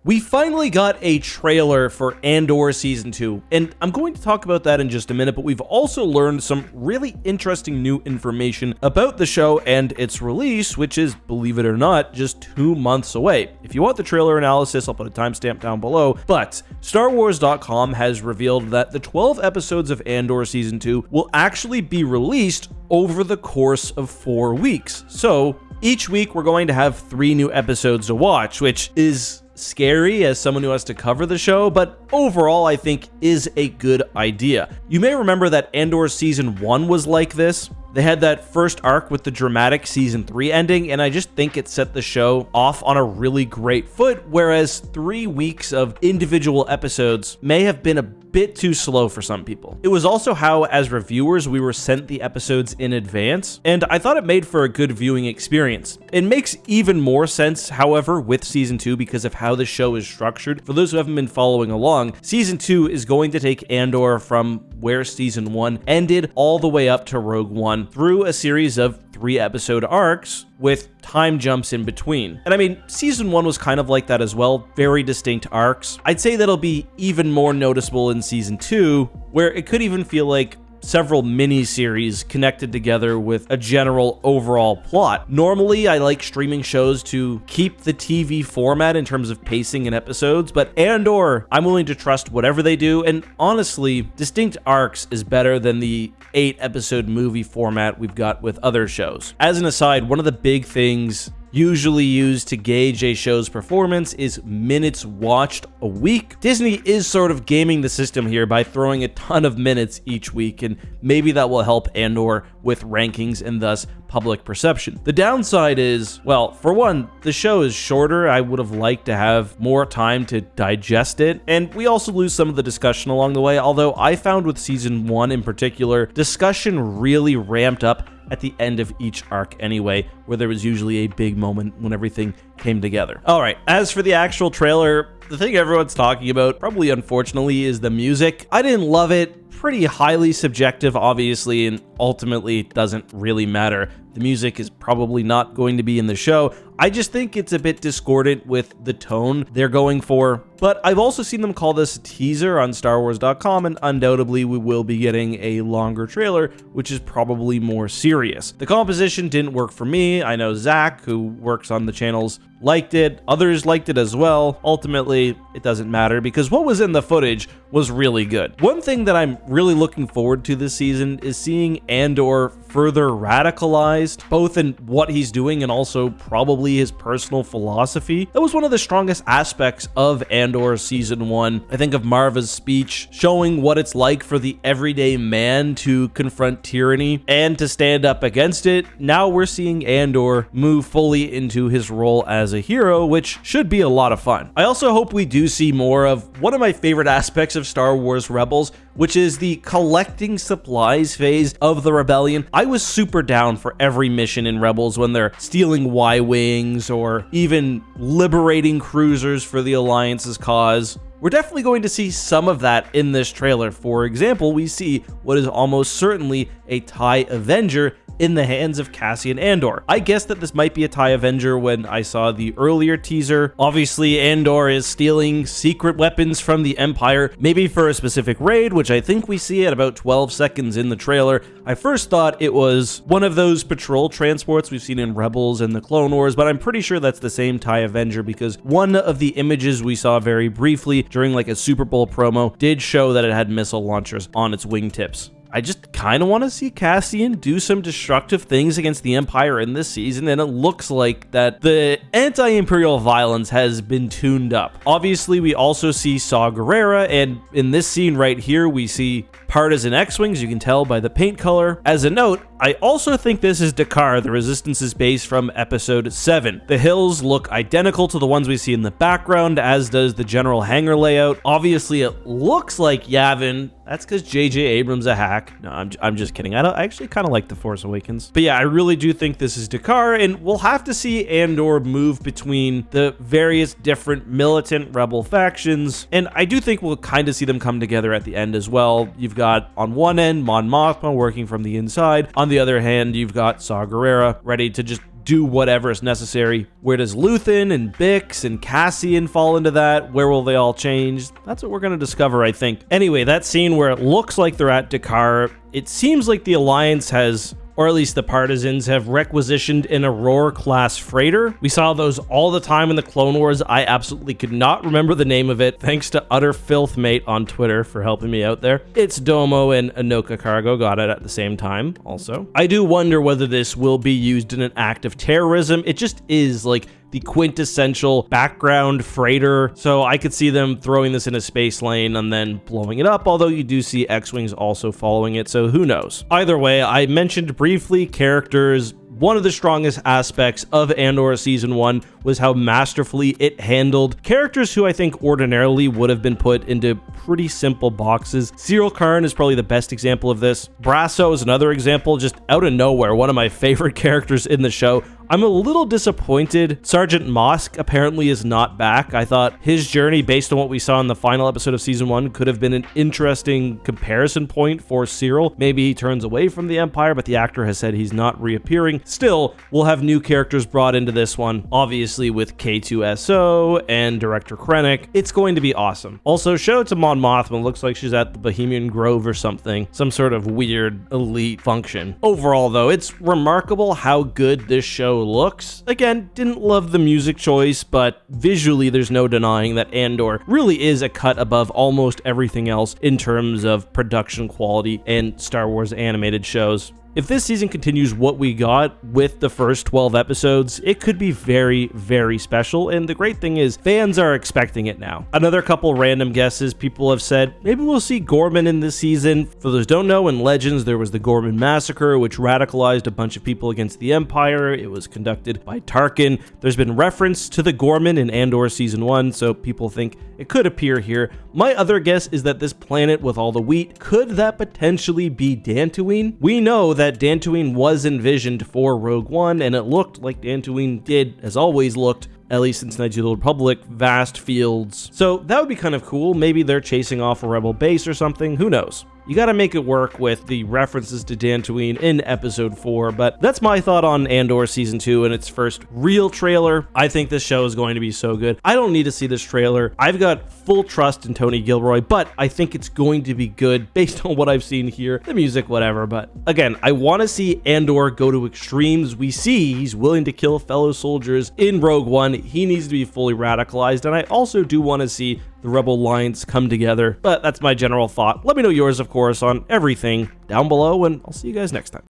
We finally got a trailer for Andor Season 2, and I'm going to talk about that in just a minute, but we've also learned some really interesting new information about the show and its release, which is, believe it or not, just 2 months away. If you want the trailer analysis, I'll put a timestamp down below, but StarWars.com has revealed that the 12 episodes of Andor Season 2 will actually be released over the course of 4 weeks. So, each week we're going to have 3 new episodes to watch, which is scary as someone who has to cover the show, but overall I think is a good idea. You may remember that Andor Season 1 was like this. They had that first arc with the dramatic Season 3 ending, and I just think it set the show off on a really great foot, whereas 3 weeks of individual episodes may have been a bit too slow for some people. It was also how, as reviewers, we were sent the episodes in advance, and I thought it made for a good viewing experience. It makes even more sense, however, with Season 2 because of how the show is structured. For those who haven't been following along, Season 2 is going to take Andor from where Season 1 ended all the way up to Rogue One through a series of 3-episode arcs with time jumps in between. And I mean, Season 1 was kind of like that as well, very distinct arcs. I'd say that'll be even more noticeable in Season 2, where it could even feel like several mini-series connected together with a general overall plot. Normally, I like streaming shows to keep the TV format in terms of pacing and episodes, but Andor, I'm willing to trust whatever they do, and honestly, distinct arcs is better than the 8-episode movie format we've got with other shows. As an aside, one of the big things usually used to gauge a show's performance is minutes watched a week. Disney is sort of gaming the system here by throwing a ton of minutes each week, and maybe that will help Andor with rankings and thus public perception. The downside is, well, for one, the show is shorter. I would have liked to have more time to digest it, and we also lose some of the discussion along the way, although I found with Season 1 in particular, discussion really ramped up at the end of each arc anyway, where there was usually a big moment when everything came together. Alright, as for the actual trailer, the thing everyone's talking about, probably unfortunately, is the music. I didn't love it. Pretty highly subjective, obviously, and ultimately it doesn't really matter. The music is probably not going to be in the show. I just think it's a bit discordant with the tone they're going for. But I've also seen them call this a teaser on StarWars.com, and undoubtedly we will be getting a longer trailer, which is probably more serious. The composition didn't work for me. I know Zach, who works on the channels, liked it. Others liked it as well. Ultimately, it doesn't matter because what was in the footage was really good. One thing that I'm really looking forward to this season is seeing Andor further radicalized, both in what he's doing and also probably his personal philosophy. That was one of the strongest aspects of Andor Season 1. I think of Marva's speech showing what it's like for the everyday man to confront tyranny and to stand up against it. Now we're seeing Andor move fully into his role as a hero, which should be a lot of fun. I also hope we do see more of one of my favorite aspects of Star Wars Rebels, which is the collecting supplies phase of the rebellion. I was super down for every mission in Rebels when they're stealing Y-Wings or even liberating cruisers for the Alliance's cause. We're definitely going to see some of that in this trailer. For example, we see what is almost certainly a TIE Avenger in the hands of Cassian Andor. I guessed that this might be a TIE Avenger when I saw the earlier teaser. Obviously, Andor is stealing secret weapons from the Empire, maybe for a specific raid, which I think we see at about 12 seconds in the trailer. I first thought it was one of those patrol transports we've seen in Rebels and the Clone Wars, but I'm pretty sure that's the same TIE Avenger because one of the images we saw very briefly during like a Super Bowl promo did show that it had missile launchers on its wingtips. I just kind of want to see Cassian do some destructive things against the Empire in this season, and it looks like that the anti-Imperial violence has been tuned up. Obviously, we also see Saw Gerrera, and in this scene right here, we see partisan X-Wings, you can tell by the paint color. As a note, I also think this is Dakar, the Resistance's base from Episode 7. The hills look identical to the ones we see in the background, as does the general hangar layout. Obviously, it looks like Yavin. That's because J.J. Abrams a hack. No, I'm just kidding. I actually kind of like The Force Awakens. But yeah, I really do think this is Dakar, and we'll have to see Andor move between the various different militant rebel factions, and I do think we'll kind of see them come together at the end as well. You've got, on one end, Mon Mothma working from the inside. On the other hand, you've got Saw Gerrera ready to just do whatever is necessary. Where does Luthen and Bix and Cassian fall into that? Where will they all change? That's what we're going to discover, I think. Anyway, that scene where it looks like they're at Dakar, it seems like the Alliance has, or at least the partisans, have requisitioned an Aurora-class freighter. We saw those all the time in the Clone Wars. I absolutely could not remember the name of it. Thanks to Utter Filth Mate on Twitter for helping me out there. It's Domo and Anoka Cargo got it at the same time also. I do wonder whether this will be used in an act of terrorism. It just is like the quintessential background freighter, so I could see them throwing this in a space lane and then blowing it up, although you do see X-Wings also following it, so who knows. Either way, I mentioned briefly characters. One of the strongest aspects of Andor Season 1 was how masterfully it handled characters who I think ordinarily would have been put into pretty simple boxes. Cyril Karn is probably the best example of this. Brasso is another example, just out of nowhere, one of my favorite characters in the show. I'm a little disappointed Sergeant Mosk apparently is not back. I thought his journey, based on what we saw in the final episode of Season 1, could have been an interesting comparison point for Cyril. Maybe he turns away from the Empire, but the actor has said he's not reappearing. Still, we'll have new characters brought into this one, obviously with K2SO and Director Krennic. It's going to be awesome. Also, shout out to Mon Mothma. Looks like she's at the Bohemian Grove or something. Some sort of weird elite function. Overall, though, it's remarkable how good this show looks. Again, didn't love the music choice, but visually there's no denying that Andor really is a cut above almost everything else in terms of production quality and Star Wars animated shows. If this season continues what we got with the first 12 episodes, it could be very, very special, and the great thing is fans are expecting it now. Another couple random guesses, people have said maybe we'll see Gorman in this season. For those who don't know, in Legends there was the Gorman Massacre, which radicalized a bunch of people against the Empire. It was conducted by Tarkin. There's been reference to the Gorman in Andor Season 1, so people think it could appear here. My other guess is that this planet with all the wheat, could that potentially be Dantooine? We know that Dantooine was envisioned for Rogue One, and it looked like Dantooine did, as always looked, at least since Knights of the Old Republic, vast fields. So that would be kind of cool. Maybe they're chasing off a rebel base or something, who knows? You gotta make it work with the references to Dantooine in Episode 4, but that's my thought on Andor Season 2 and its first real trailer. I think this show is going to be so good. I don't need to see this trailer. I've got full trust in Tony Gilroy, but I think it's going to be good based on what I've seen here. The music, whatever, but again, I want to see Andor go to extremes. We see he's willing to kill fellow soldiers in Rogue One. He needs to be fully radicalized, and I also do want to see the Rebel Alliance come together, but that's my general thought. Let me know yours, of course, on everything down below, and I'll see you guys next time.